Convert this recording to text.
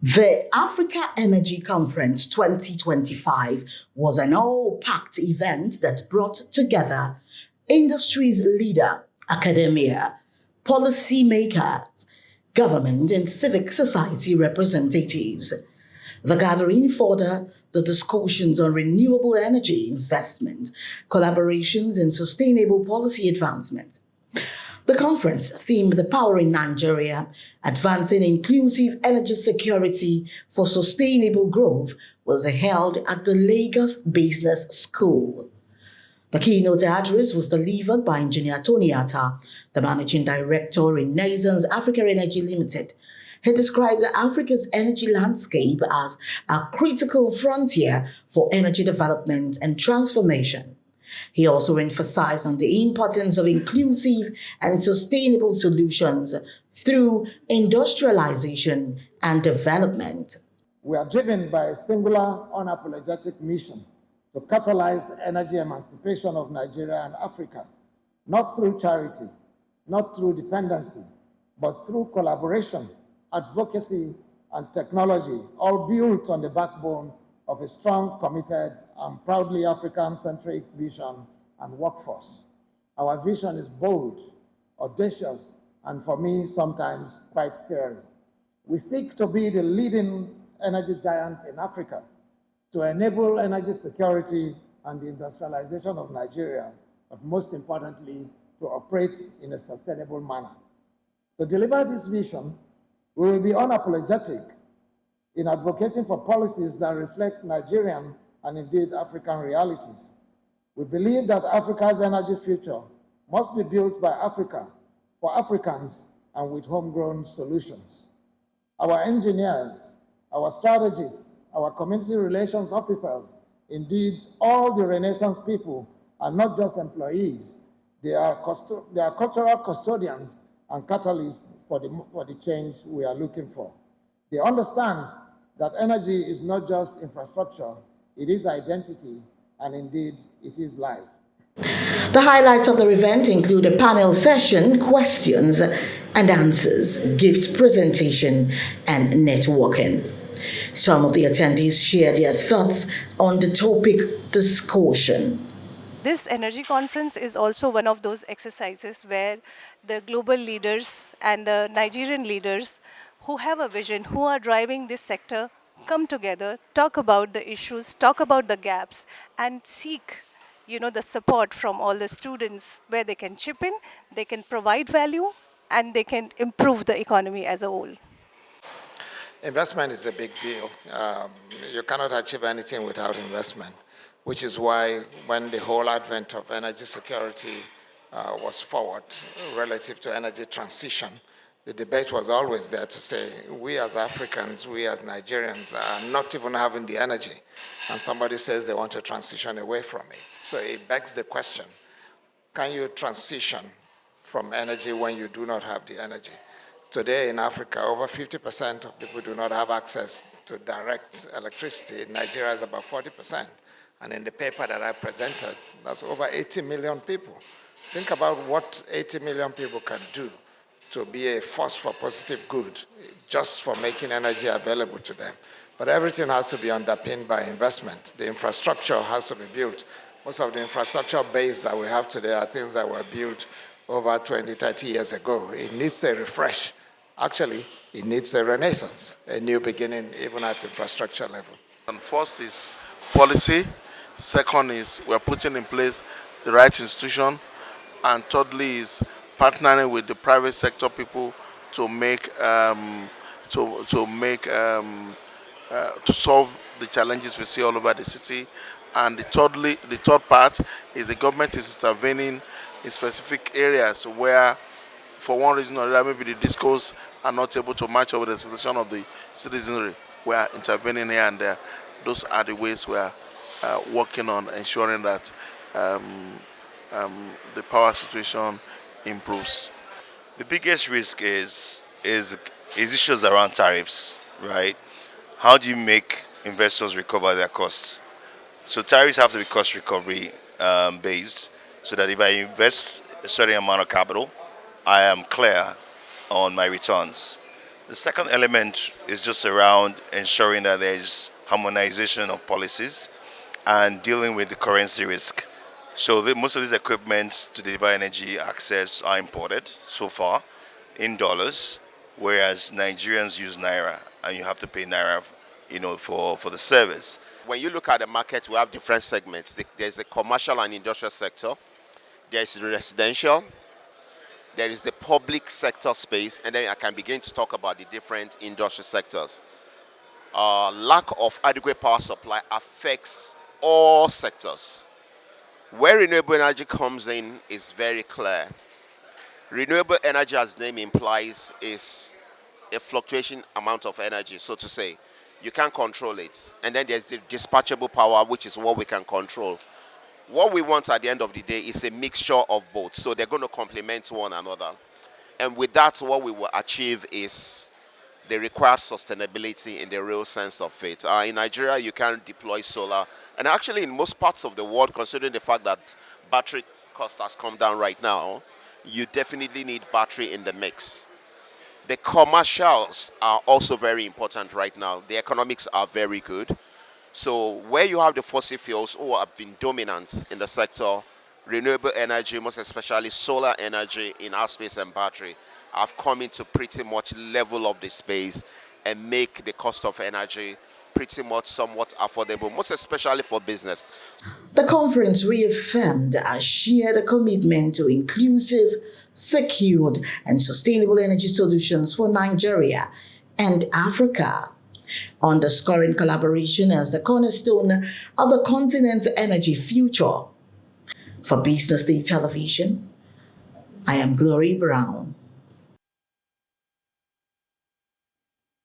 The Africa Energy Conference 2025 was an all-packed event that brought together industry's leader, academia, policymakers, government, and civic society representatives. The gathering furthered the discussions on renewable energy investment, collaborations, and sustainable policy advancement. The conference, themed Powering Nigeria, Advancing Inclusive Energy Security for Sustainable Growth, was held at the Lagos Business School. The keynote address was delivered by Engineer Tony Atta, the Managing Director, Renaissance Africa Energy Limited. He described Africa's energy landscape as a critical frontier for energy development and transformation. He also emphasized on the importance of inclusive and sustainable solutions through industrialization and development. We are driven by a singular, unapologetic mission to catalyze the energy emancipation of Nigeria and Africa, not through charity, not through dependency, but through collaboration, advocacy, and technology, all built on the backbone of a strong, committed, and proudly African-centric vision and workforce. Our vision is bold, audacious, and for me, sometimes quite scary. We seek to be the leading energy giant in Africa, to enable energy security and the industrialization of Nigeria, but most importantly, to operate in a sustainable manner. To deliver this vision, we will be unapologetic in advocating for policies that reflect Nigerian and indeed African realities. We believe that Africa's energy future must be built by Africa, for Africans, and with homegrown solutions. Our engineers, our strategists, our community relations officers, indeed all the Renaissance people are not just employees, they are cultural custodians and catalysts for the change we are looking for. They understand that energy is not just infrastructure, it is identity, and indeed it is life. The highlights of the event include a panel session, questions and answers, gift presentation, and networking. Some of the attendees shared their thoughts on the topic discussion. This energy conference is also one of those exercises where the global leaders and the Nigerian leaders who have a vision, who are driving this sector, come together, talk about the issues, talk about the gaps, and seek the support from all the students where they can chip in, they can provide value, and they can improve the economy as a whole. Investment is a big deal. You cannot achieve anything without investment, which is why when the whole advent of energy security was forward relative to energy transition, the debate was always there to say, we as Africans, we as Nigerians are not even having the energy, and somebody says they want to transition away from it. So it begs the question, can you transition from energy when you do not have the energy? Today in Africa, over 50% of people do not have access to direct electricity. In Nigeria, it's about 40%. And in the paper that I presented, that's over 80 million people. Think about what 80 million people can do to be a force for positive good, just for making energy available to them. But everything has to be underpinned by investment. The infrastructure has to be built. Most of the infrastructure base that we have today are things that were built over 20, 30 years ago. It needs a refresh. Actually, it needs a renaissance, a new beginning, even at infrastructure level. And first is policy. Second is we're putting in place the right institution. And thirdly is partnering with the private sector people to make to solve the challenges we see all over the city. And the third part is the government is intervening in specific areas where, for one reason or another, maybe the discourse are not able to match up with the expectation of the citizenry. We are intervening here and there. Those are the ways we are working on ensuring that the power situation improves. The biggest risk is issues around tariffs, right? How do you make investors recover their costs? So tariffs have to be cost recovery based, so that if I invest a certain amount of capital, I am clear on my returns. The second element is just around ensuring that there is harmonization of policies and dealing with the currency risk. So most of these equipments to deliver energy access are imported so far in dollars, whereas Nigerians use naira, and you have to pay naira, for the service. When you look at the market, we have different segments. There's the commercial and industrial sector, there's the residential, there is the public sector space, and then I can begin to talk about the different industry sectors. Lack of adequate power supply affects all sectors. Where renewable energy comes in is very clear. Renewable energy, as the name implies, is a fluctuation amount of energy, so to say. You can't control it. And then there's the dispatchable power, which is what we can control. What we want at the end of the day is a mixture of both. So they're going to complement one another. And with that, what we will achieve is the required sustainability in the real sense of it. In Nigeria, you can deploy solar. And actually, in most parts of the world, considering the fact that battery cost has come down right now, you definitely need battery in the mix. The commercials are also very important right now. The economics are very good. So where you have the fossil fuels who have been dominant in the sector, renewable energy, most especially solar energy in our space and battery, have come in to pretty much level up the space and make the cost of energy pretty much somewhat affordable, most especially for business. The conference reaffirmed a shared commitment to inclusive, secured, and sustainable energy solutions for Nigeria and Africa, underscoring collaboration as the cornerstone of the continent's energy future. For Business Day Television, I am Glory Brown.